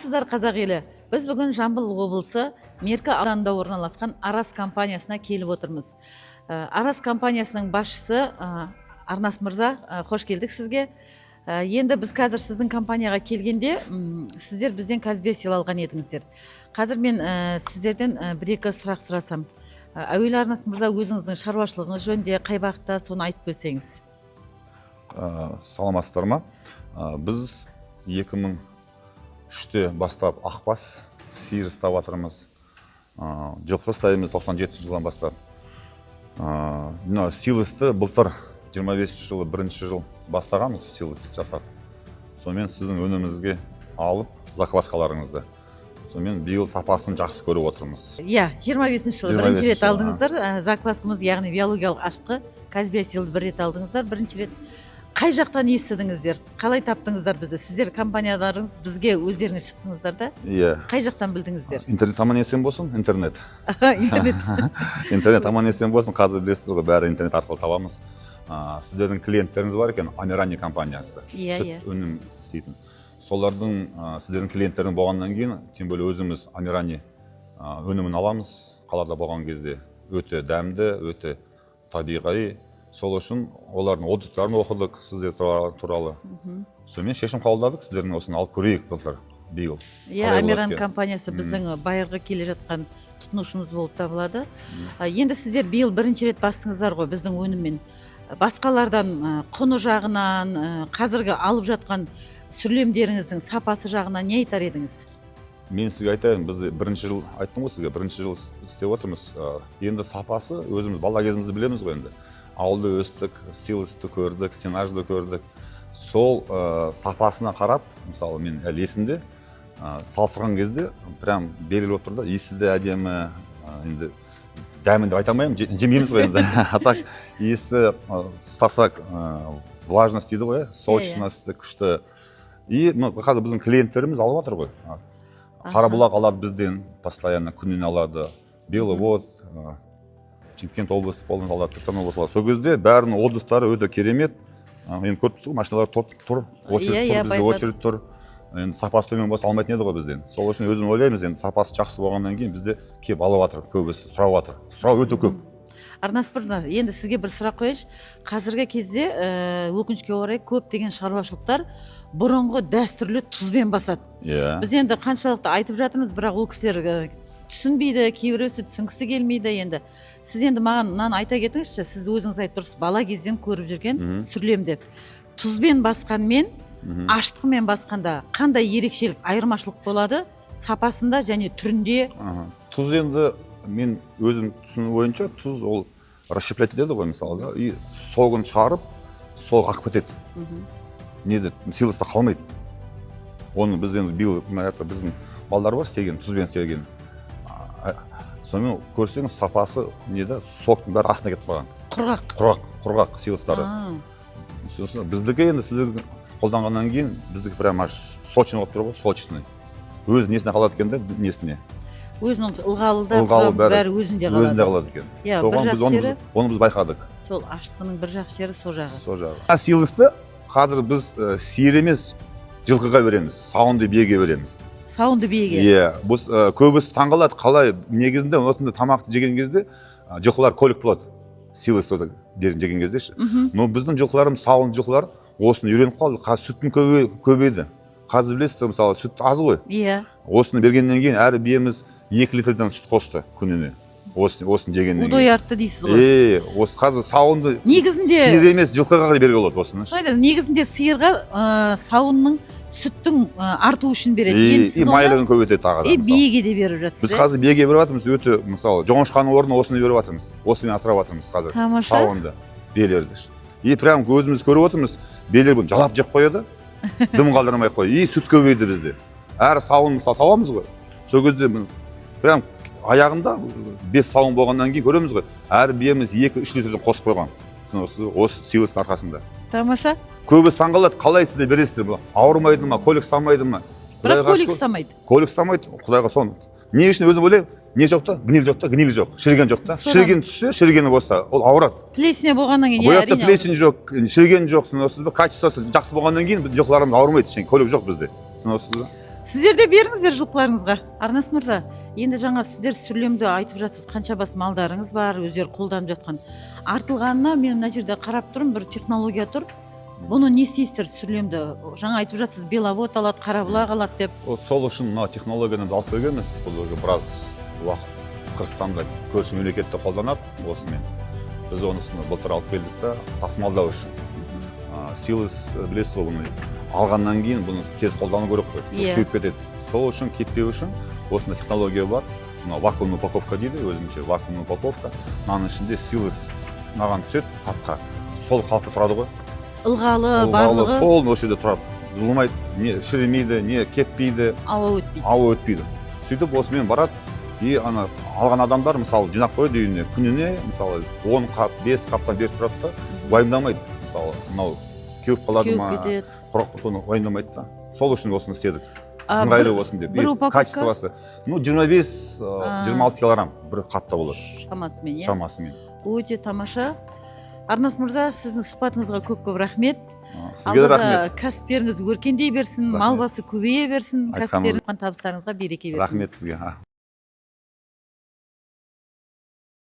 Амансыздар қазақ елі. Біз бүгін Жамбыл облысы Меркі ауданында орналасқан Арас компаниясына келіп отырмыз. Арас компаниясының басшысы Арнас мырза, қош келдік сізге. Енді біз қазір сіздің компанияға келгенде, сіздер бізден Казбек сыйлалған едіңіздер. Қазір мен сіздерден бір-екі сұрақ сұрасам. Әуелі Арнас мырза, өзіңіздің шаруашылығыңыз жөнінде қай бағытта, соны айтып берсеңіз. Саламатсыздар ма? Біз 2003-те бастап ақбас сиыр ұстап жатырмыз. Жылқы ұстаймыз 97 жылдан бастап. Силысты былтыр 25 жылы, бірінші жыл бастағанбыз силыс жасап. Сонымен сіздің өнімізге алып закваскаларыңызды. Сонымен биыл сапасын жақсы көріп отырмыз. 25 жылы бірінші рет алдыңыздар. Закваскамыз, яғни биологиялық ашытқы, Казбек сыйлықты бір рет алдыңыздар. Бірінші рет қай жақтан естідіңіздер? Қалай таптыңыздар бізді? Сіздер компанияларыңыз бізге өздеріңіз шықтыңыздар да? Қай жақтан білдіңіздер? Интернет аман есен болсын, интернет. Интернет. Интернет аман есен болсын, қазір білесіз ғой, бәрі интернет арқылы табамыз. Сіздердің клиенттеріңіз бар екен, Амирани компаниясы. Сүт өнім істейтін. Солардың сіздердің клиенттердің болғаннан кейін, тем более өзіміз Амирани өнімін аламыз. Қаларда болған кезде өте дәмді, өте табиғи. Сол үшін олардың отзывтарын оқыдық сіздер туралы. Сонымен шешім қабылдадық, сіздердің осыны алып көрейік былтыр, биыл. Амиран компаниясы біздің байырғы келе жатқан тұтынушымыз болып табылады. Енді сіздер биыл бірінші рет бастыңыздар ғой біздің өніммен. Басқалардан құны жағынан, қазіргі алып жатқан сүрлемдеріңіздің сапасы жағынан не айтар едіңіз? Мен сізге айтайын, біз бірінші жыл айттым ғой сізге, бірінші жыл істеп отырмыз. Енді сапасы өзіміз бала кезімізді білеміз ғой енді. Ауылды өстік, силысты көрдік, сенажды көрдік. Сол сапасына қарап, мысалы мен әлі есімде, салыстырған кезде прям белгілі болып тұрды. Иісі де әдемі, енді дәмін деп айта алмаймын, жемейміз ғой енді. Так иісі ұстасақ влажность дейді ғой, сочності күшті. И қазір біздің клиенттеріміз алып жатыр ғой. Қарабұлақ алады бізден, постоянно күннен алады. Белый вод, Шымкент облысы, Қолдан алады, Түркістан облысы алады. Сол кезде бәрінің отзывтары өте керемет. Енді көріп тұрсыз ғой, машиналар тұр, очередь тұр. Енді сапасы төмен болса алмайтын еді ғой бізден. Сол үшін өзім ойлаймыз, енді сапасы жақсы болғаннан кейін бізде келіп алып жатыр, көбісі сұрап жатыр. Сұрау өте көп. Арнас мырза, енді сізге бір сұрақ қояйыншы. Қазіргі кезде өкінішке орай көптеген шаруашылықтар бұрынғы дәстүрлі тұзбен басады. Біз енді қаншалықты айтып жатырмыз, бірақ ол кісілер түсінбейді, кейбіреусі түсінгісі келмейді. Енді сіз енді маған мынаны айта кетіңізші, сіз өзіңіз айтып тұрсыз, бала кезден көріп жүрген сүрлемдер. Тұзбен басқанмен, ашытқымен басқанда қандай ерекшелік, айырмашылық болады сапасында және түрінде? Тұз енді мен өзім түсіну бойынша, тұз ол расщеплять етеді ғой мысалы, и согын шығарып, сол ақып кетеді. Неде, силыста қалмайды. Оны біз енді биыл біздің балдар бар істеген, тұзбен істеген. Сонымен көрсеңіз сапасы неде, соктың бәрі астына кетіп қалған. Құрғақ силыстары. Біздікі енді сіздердің қолданғаннан кейін, біздікі прям сочный болып тұр ғой, сочный. Өз несіне қалады екен де, несіне. Өзінің ылғалында құрамы бәрі өзінде қалады екен. Бір жақ жері, оны біз байқадық. Сол ашытқының бір жақ жері сол жағы. Сол жағы. Силысты қазір біз сиыр емес, жылқыға береміз, сауынды биеге береміз. Сауынды биеге? Біз көбісі таңғалады, қалай негізінде осындай тамақты жеген кезде жылқылар көлік болады. Силысты жеген кезде. Но біздің жылқыларымыз, сауынды жылқылар осыны үйреніп қалды. Қазір сүттің көбейді. Қазір білесіз, мысалы сүт аз ғой. Осыны бергеннен кейін әр биеміз 2 литрден сүт қосты күніне. Осыны жегеннен кейін. Удой артты дейсіз ғой. Осы қазір сауынды сиыр емес, жылқыға беруге болады осыны. Негізінде сиырға сауынның сүттің арту үшін береді. И майлығын көбейтеді тағы да. Биеге де беріп жатсыз. Біз қазір биеге беріп жатырмыз, өте мысалы жоңышқаның орнына осыны беріп жатырмыз. Осыны асырап жатырмыз қазір. Сауынды биелерді. И прям көзіміз көріп отырмыз, биелер бұны жалап жеп қояды. Дым қалдырмай қой. И сүт көбейді бізде. Әр сауын мысалы сауамыз ғой. Сол кезде прям аяғында 5 сауын болғаннан кейін көреміз ғой. Әр биеміз 2-3 литрден қосып қойған. Осы силыстың арқасында. Тамаша. Көбісі таңғалады, қалай сіздер бересіздер? Ауырмайды ма, көлік ұстамайды ма? Бірақ көлік ұстамайды. Көлік ұстамайды, Құдайға соны. Не үшін өзім ойлаймын? Не жоқ та? Гниль жоқ та? Гниль жоқ. Шіріген жоқ та? Шіріген түссе, шірігені болса, ол ауырады. Плесень болғаннан кейін әрине. Бұл плесень жоқ, шіріген жоқ, качествосы жақсы болғаннан кейін біз жылқыларымыз ауырмайды, көлік жоқ бізде. Сіздер де беріңіздер жылқыларыңызға. Арнас мырза, енді жаңа сіздер сүрлемді айтып жатсыз, қанша бас малдарыңыз бар, өздері қолданып жатқан. Артылғанына мен мына жерде қарап тұрмын, бір технология тұр. Бұны не істейсіздер сүрлемді? Жаңа айтып жатсыз, беловод алады, қарабұлақ алады деп. Сол үшін мына технологияны алып келгенбіз. Бұл уже біраз уақыт Қырғызстанда көрші мемлекетте қолданады осымен. Біз онысыны былтыр алып келдік та тасымалдау үшін. Силос білесіз ғой, бұны алғаннан кейін бұны тез қолдану керек қой. Күйіп кетеді. Сол үшін кетпеу үшін осындай технология бар. Мына вакуумный упаковка дейді, өзінше вакуумный упаковка. Мынаның ішінде силос мынаған түседі қапқа. Сол қалпы тұрады ғой. Ылғалы, барлығы. Толын осы жерде тұрады. Жылымайды, не шіремейді, не кетпейді. Ауа өтпейді. Ауа өтпейді. Сөйтіп осымен барады. И ана алған адамдар мысалы жинап қойды үйіне, күніне мысалы 10 қап, 5 қаптан беріп тұрады да, уайымдамайды. Мысалы мынау кеуіп қалады ма, құрақ бұны уайымдамайды да. Сол үшін осыны істедік. Ыңғайлы болсын деп. Бір упаковка? Качествосы. 25-26 килограмм бір қапта болады. Шамасымен, иә? Шамасымен. Өте тамаша. Арнас мырза, сіздің сұхбатыңызға көп рахмет. Сізге де рахмет. Кәсіптеріңіз өркендей берсін, мал басы көбейе берсін, кәсіптеріңіз табыстарыңызға береке берсін. Рахмет сізге.